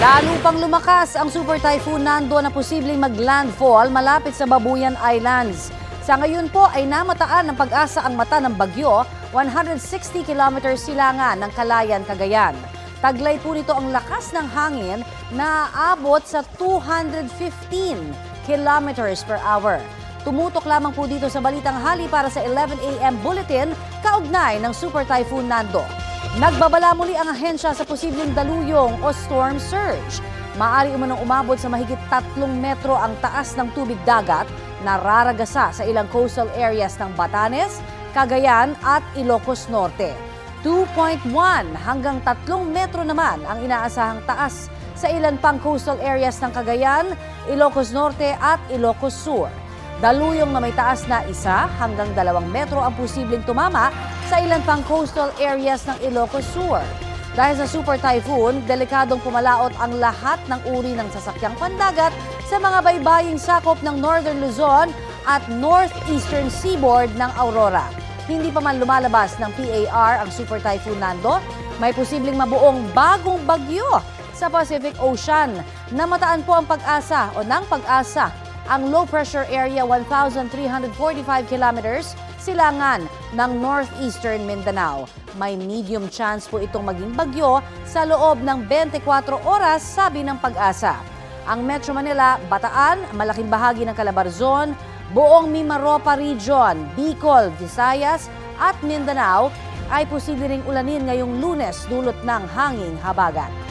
Lalo pang lumakas ang Super Typhoon Nando na posibleng mag-landfall malapit sa Babuyan Islands. Sa ngayon po ay namataan ng pag-asa ang mata ng bagyo, 160 kilometers silangan ng Calayan, Cagayan. Taglay po nito ang lakas ng hangin na aabot sa 215 kilometers per hour. Tumutok lamang po dito sa Balitang Hali para sa 11 a.m. bulletin kaugnay ng Super Typhoon Nando. Nagbabala muli ang ahensya sa posibleng daluyong o storm surge. Maaari umanong umabot sa mahigit 3 metro ang taas ng tubig dagat na raragasa sa ilang coastal areas ng Batanes, Cagayan at Ilocos Norte. 2.1 hanggang 3 metro naman ang inaasahang taas sa ilan pang coastal areas ng Cagayan, Ilocos Norte at Ilocos Sur. Daluyong na may taas na 1 hanggang 2 metro ang posibleng tumama sa ilan pang coastal areas ng Ilocos Sur. Dahil sa Super Typhoon, delikadong pumalaot ang lahat ng uri ng sasakyang pandagat sa mga baybaying sakop ng Northern Luzon at Northeastern Seaboard ng Aurora. Hindi pa man lumalabas ng PAR ang Super Typhoon Nando, may posibleng mabuong bagong bagyo sa Pacific Ocean. Namataan po ang pag-asa o ng pag-asa ang low pressure area 1,345 kilometers silangan ng northeastern Mindanao. May medium chance po itong maging bagyo sa loob ng 24 oras, sabi ng pag-asa. Ang Metro Manila, Bataan, malaking bahagi ng Calabarzon, buong Mimaropa Region, Bicol, Visayas at Mindanao ay posible ring ulanin ngayong Lunes dulot ng hanging habagat.